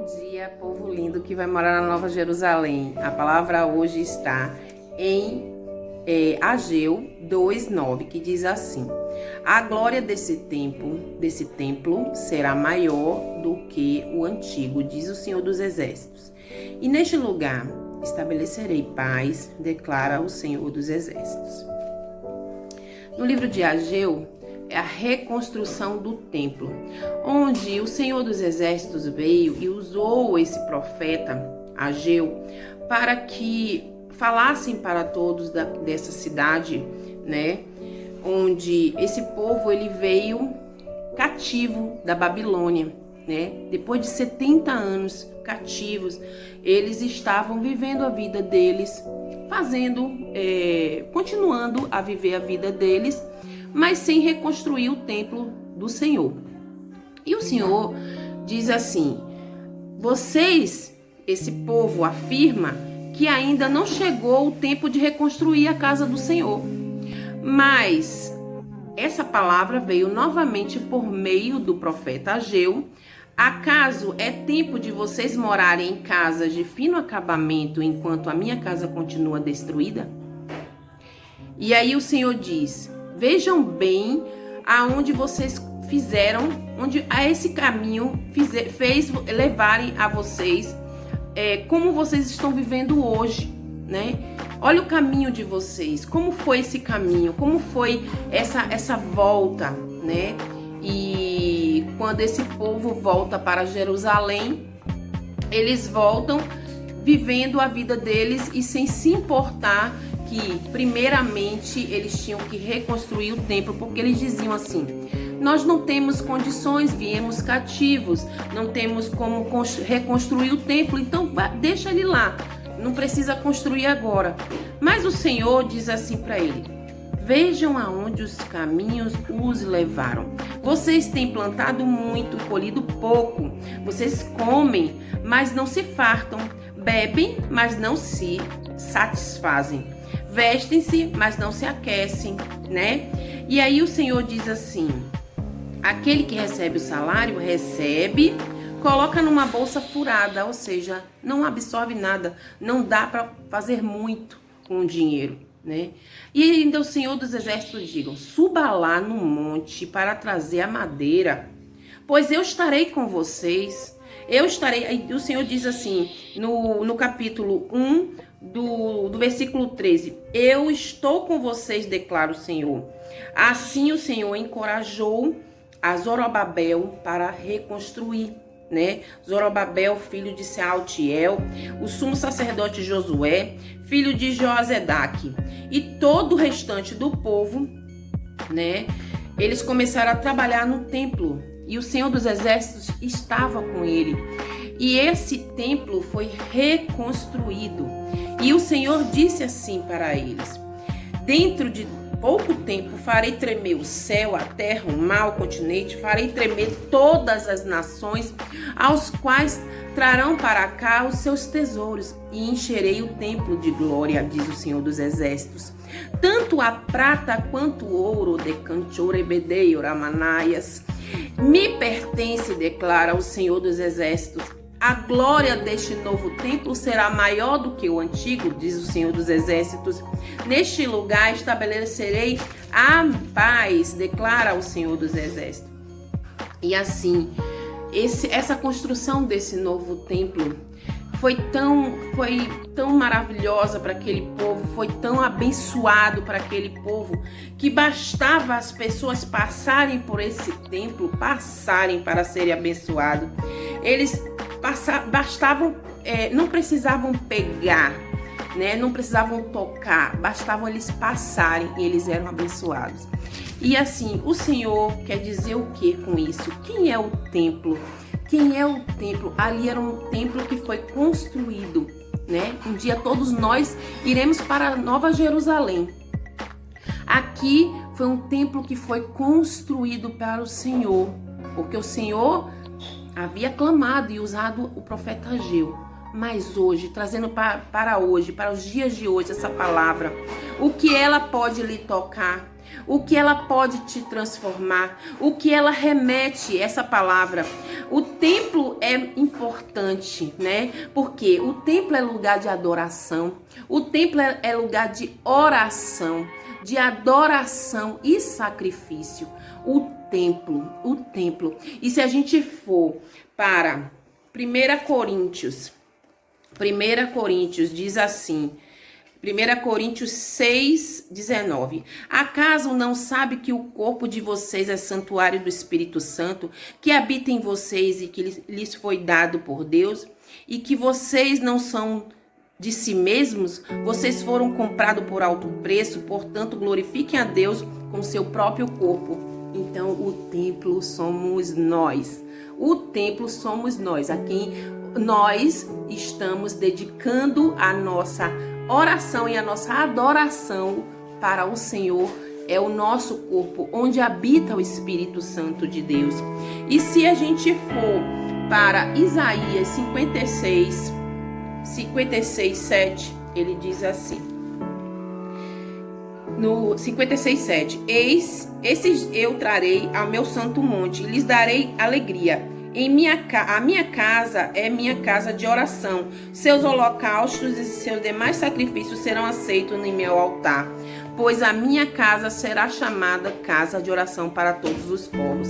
Bom dia, povo lindo que vai morar na Nova Jerusalém. A palavra hoje está em Ageu 2:9, que diz assim: a glória desse templo será maior do que o antigo, diz o Senhor dos Exércitos. E neste lugar estabelecerei paz, declara o Senhor dos Exércitos. No livro de Ageu, é a reconstrução do templo, onde o Senhor dos Exércitos veio e usou esse profeta Ageu para que falassem para todos dessa cidade, né? Onde esse povo ele veio cativo da Babilônia, né? Depois de 70 anos cativos, eles estavam vivendo a vida deles, continuando a viver a vida deles, mas sem reconstruir o templo do Senhor. E o Senhor diz assim: vocês, esse povo, afirma que ainda não chegou o tempo de reconstruir a casa do Senhor. Mas essa palavra veio novamente por meio do profeta Ageu. Acaso é tempo de vocês morarem em casas de fino acabamento enquanto a minha casa continua destruída? E aí o Senhor diz: vejam bem aonde vocês fizeram, onde a esse caminho fez levarem a vocês, como vocês estão vivendo hoje, né? Olha o caminho de vocês, como foi esse caminho, como foi essa volta, né? E quando esse povo volta para Jerusalém, eles voltam vivendo a vida deles e sem se importar que, primeiramente, eles tinham que reconstruir o templo, porque eles diziam assim: nós não temos condições, viemos cativos, não temos como reconstruir o templo, então deixa ele lá, não precisa construir agora. Mas o Senhor diz assim para ele: vejam aonde os caminhos os levaram. Vocês têm plantado muito, colhido pouco. Vocês comem, mas não se fartam. Bebem, mas não se satisfazem. Vestem-se, mas não se aquecem, né? E aí o Senhor diz assim: aquele que recebe o salário, recebe, coloca numa bolsa furada, ou seja, não absorve nada, não dá para fazer muito com o dinheiro, né? E ainda o Senhor dos Exércitos diga: suba lá no monte para trazer a madeira, pois eu estarei com vocês. Eu estarei. E o Senhor diz assim, no capítulo 1, do versículo 13: eu estou com vocês, declara o Senhor. Assim o Senhor encorajou a Zorobabel para reconstruir, né? Zorobabel, filho de Sealtiel, o sumo sacerdote Josué, filho de Joazedaque, e todo o restante do povo, né? Eles começaram a trabalhar no templo e o Senhor dos Exércitos estava com ele. E esse templo foi reconstruído. E o Senhor disse assim para eles: dentro de pouco tempo farei tremer o céu, a terra, o mar, o continente, farei tremer todas as nações, aos quais trarão para cá os seus tesouros, e encherei o templo de glória, diz o Senhor dos Exércitos. Tanto a prata quanto o ouro de Canchorebedei, Oramanaias, me pertence, declara o Senhor dos Exércitos. A glória deste novo templo será maior do que o antigo, diz o Senhor dos Exércitos. Neste lugar estabelecerei a paz, declara o Senhor dos Exércitos. E assim, essa construção desse novo templo foi tão maravilhosa para aquele povo, foi tão abençoado para aquele povo, que bastava as pessoas passarem por esse templo, passarem para serem abençoados. Eles não precisavam pegar, né? Não precisavam tocar, bastavam eles passarem e eles eram abençoados. E assim, o Senhor quer dizer o que com isso? Quem é o templo? Quem é o templo? Ali era um templo que foi construído, né? Um dia todos nós iremos para Nova Jerusalém. Aqui foi um templo que foi construído para o Senhor, porque o Senhor havia clamado e usado o profeta Ageu. Mas hoje, trazendo para hoje, para os dias de hoje, essa palavra, o que ela pode lhe tocar? o que ela pode te transformar, o que ela remete, essa palavra. O templo é importante, né? Porque o templo é lugar de adoração, o templo é lugar de oração, de adoração e sacrifício. O templo. E se a gente for para 1 Coríntios diz assim, 1 Coríntios 6, 19. Acaso não sabe que o corpo de vocês é santuário do Espírito Santo, que habita em vocês e que lhes foi dado por Deus? E que vocês não são de si mesmos? Vocês foram comprados por alto preço, portanto glorifiquem a Deus com seu próprio corpo. Então o templo somos nós. O templo somos nós, a quem nós estamos dedicando a nossa oração e a nossa adoração para o Senhor. É o nosso corpo, onde habita o Espírito Santo de Deus. E se a gente for para Isaías 56, 7, ele diz assim, no 56:7, eis, esses eu trarei ao meu santo monte, e lhes darei alegria. A minha casa é minha casa de oração. Seus holocaustos e seus demais sacrifícios serão aceitos no meu altar, pois a minha casa será chamada casa de oração para todos os povos.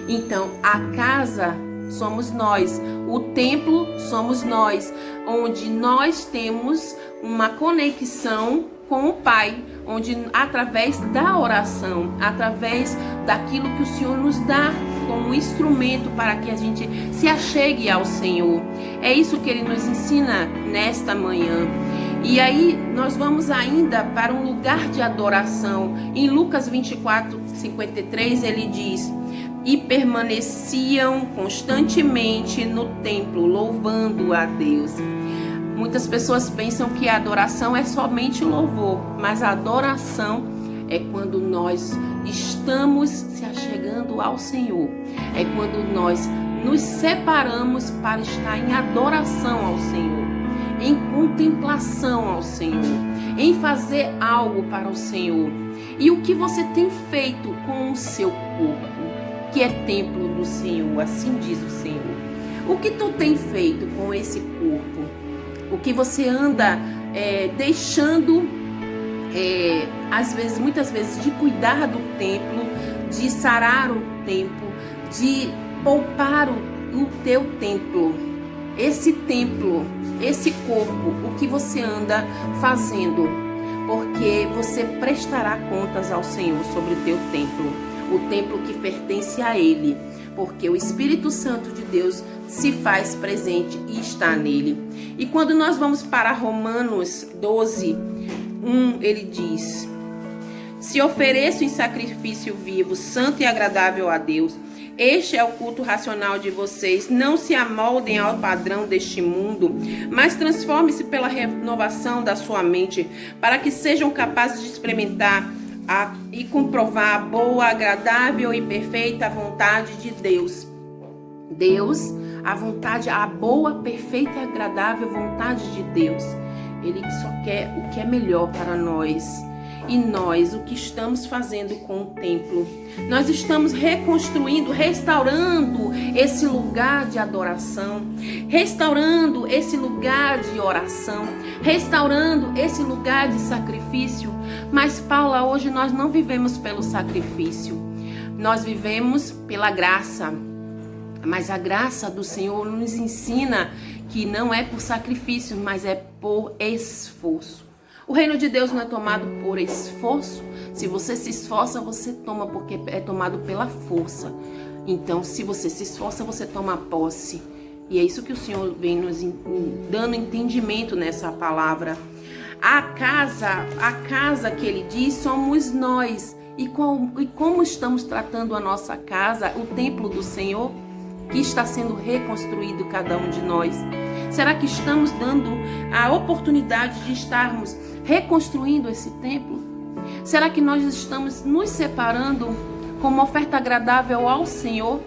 Então, a casa somos nós, o templo somos nós, onde nós temos uma conexão com o Pai, onde através da oração, através daquilo que o Senhor nos dá como instrumento para que a gente se achegue ao Senhor. É isso que Ele nos ensina nesta manhã. E aí nós vamos ainda para um lugar de adoração. Em Lucas 24:53 ele diz: e permaneciam constantemente no templo, louvando a Deus. Muitas pessoas pensam que a adoração é somente louvor, mas a adoração é quando nós estamos se achegando ao Senhor. É quando nós nos separamos para estar em adoração ao Senhor, em contemplação ao Senhor, em fazer algo para o Senhor. E o que você tem feito com o seu corpo, que é templo do Senhor, assim diz o Senhor. O que tu tem feito com esse corpo? O que você anda deixando, muitas vezes, de cuidar do templo, de sarar o templo, de poupar o teu templo. Esse templo, esse corpo, o que você anda fazendo? Porque você prestará contas ao Senhor sobre o teu templo, o templo que pertence a Ele, porque o Espírito Santo de Deus se faz presente e está nele. E quando nós vamos para Romanos 12:1, ele diz: se ofereço em sacrifício vivo, santo e agradável a Deus, este é o culto racional de vocês. Não se amoldem ao padrão deste mundo, mas transforme-se pela renovação da sua mente, para que sejam capazes de experimentar e comprovar a boa, agradável e perfeita vontade de Deus. Deus, a boa, perfeita e agradável vontade de Deus. Ele só quer o que é melhor para nós. E nós, o que estamos fazendo com o templo? Nós estamos reconstruindo, restaurando esse lugar de adoração, restaurando esse lugar de oração, restaurando esse lugar de sacrifício. Mas, Paula, hoje nós não vivemos pelo sacrifício, nós vivemos pela graça. Mas a graça do Senhor nos ensina que não é por sacrifício, mas é por esforço. O reino de Deus não é tomado por esforço. Se você se esforça, você toma, porque é tomado pela força. Então, se você se esforça, você toma posse. E é isso que o Senhor vem nos dando entendimento nessa palavra. A casa que ele diz, somos nós. E como estamos tratando a nossa casa, o templo do Senhor, que está sendo reconstruído cada um de nós? Será que estamos dando a oportunidade de estarmos reconstruindo esse templo? Será que nós estamos nos separando como oferta agradável ao Senhor?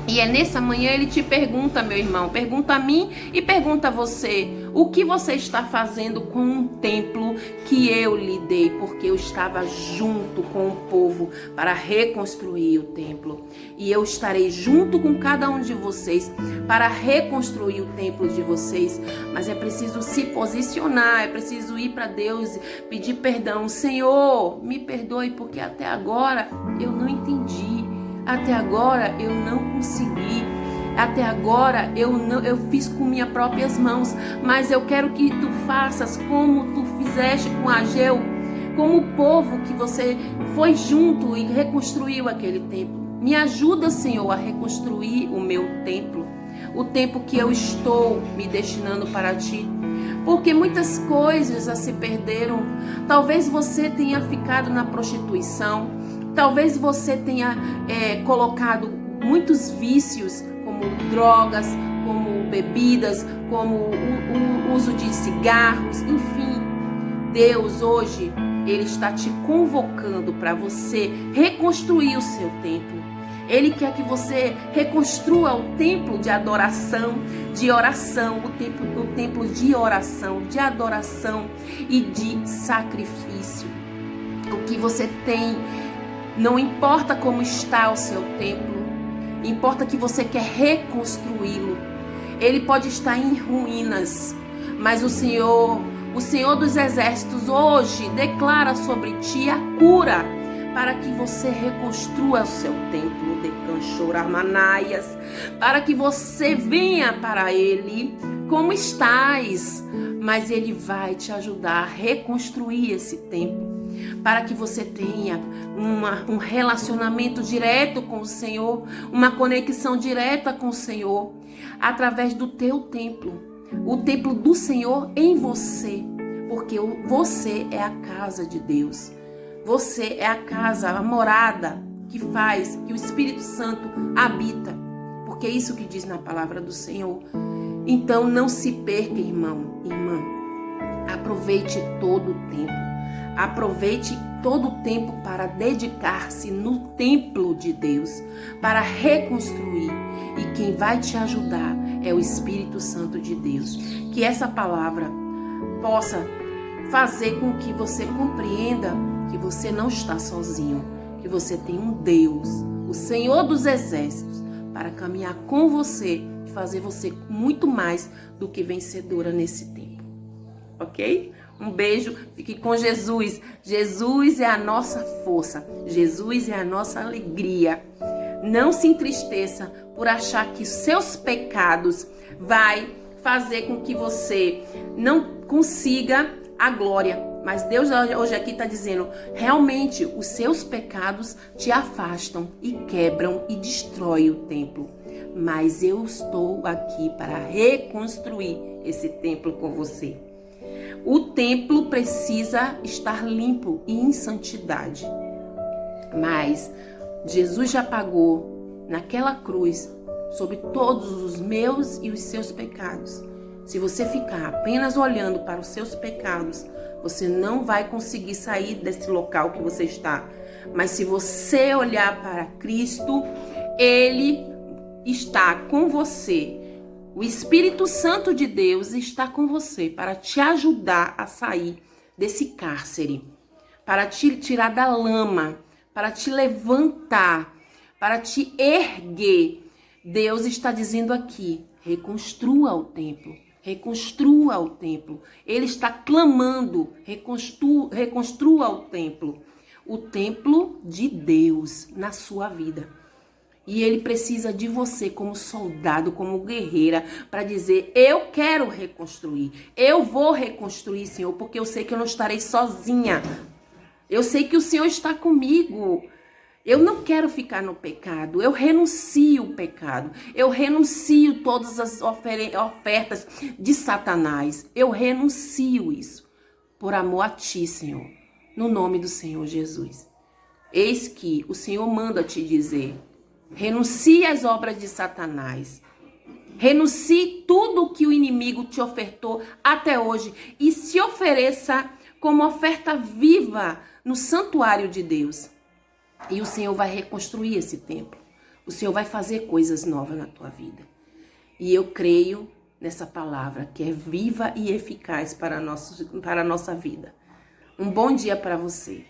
E é nessa manhã ele te pergunta, meu irmão, pergunta a mim e pergunta a você, o que você está fazendo com um templo que eu lhe dei, porque eu estava junto com o povo para reconstruir o templo. E eu estarei junto com cada um de vocês para reconstruir o templo de vocês. Mas é preciso se posicionar, é preciso ir para Deus e pedir perdão. Senhor, me perdoe porque até agora eu não entendi. Até agora eu não consegui. Até agora eu fiz com minhas próprias mãos. Mas eu quero que tu faças como tu fizeste com Ageu. Como o povo que você foi junto e reconstruiu aquele templo. Me ajuda, Senhor, a reconstruir o meu templo. O tempo que eu estou me destinando para ti. Porque muitas coisas já se perderam. Talvez você tenha ficado na prostituição. Talvez você tenha colocado muitos vícios, como drogas, como bebidas, como o uso de cigarros, enfim. Deus hoje, Ele está te convocando para você reconstruir o seu templo. Ele quer que você reconstrua o templo de adoração, de oração, o templo de oração, de adoração e de sacrifício. O que você tem, não importa como está o seu templo, importa que você quer reconstruí-lo. Ele pode estar em ruínas, mas o Senhor dos Exércitos hoje declara sobre ti a cura para que você reconstrua o seu templo de Canchoramanaias, para que você venha para Ele como estás, mas Ele vai te ajudar a reconstruir esse templo. Para que você tenha um relacionamento direto com o Senhor, uma conexão direta com o Senhor, através do teu templo, o templo do Senhor em você, porque você é a casa de Deus, você é a casa, a morada que faz que o Espírito Santo habita, porque é isso que diz na palavra do Senhor. Então não se perca, irmão, irmã, aproveite todo o tempo. Aproveite todo o tempo para dedicar-se no templo de Deus, para reconstruir. E quem vai te ajudar é o Espírito Santo de Deus. Que essa palavra possa fazer com que você compreenda que você não está sozinho, que você tem um Deus, o Senhor dos Exércitos, para caminhar com você e fazer você muito mais do que vencedora nesse tempo. Ok? Um beijo, fique com Jesus. Jesus é a nossa força. Jesus é a nossa alegria. Não se entristeça por achar que seus pecados vai fazer com que você não consiga a glória. Mas Deus hoje aqui está dizendo, realmente os seus pecados te afastam e quebram e destroem o templo. Mas eu estou aqui para reconstruir esse templo com você. O templo precisa estar limpo e em santidade. Mas Jesus já pagou naquela cruz sobre todos os meus e os seus pecados. Se você ficar apenas olhando para os seus pecados, você não vai conseguir sair desse local que você está. Mas se você olhar para Cristo, Ele está com você. O Espírito Santo de Deus está com você para te ajudar a sair desse cárcere, para te tirar da lama, para te levantar, para te erguer. Deus está dizendo aqui, reconstrua o templo, reconstrua o templo. Ele está clamando, reconstrua o templo de Deus na sua vida. E Ele precisa de você como soldado, como guerreira, para dizer, eu quero reconstruir. Eu vou reconstruir, Senhor, porque eu sei que eu não estarei sozinha. Eu sei que o Senhor está comigo. Eu não quero ficar no pecado. Eu renuncio o pecado. Eu renuncio todas as ofertas de Satanás. Eu renuncio isso por amor a Ti, Senhor. No nome do Senhor Jesus. Eis que o Senhor manda te dizer, renuncie às obras de Satanás. Renuncie tudo o que o inimigo te ofertou até hoje e se ofereça como oferta viva no santuário de Deus. E o Senhor vai reconstruir esse templo. O Senhor vai fazer coisas novas na tua vida. E eu creio nessa palavra que é viva e eficaz para a nossa vida. Um bom dia para você.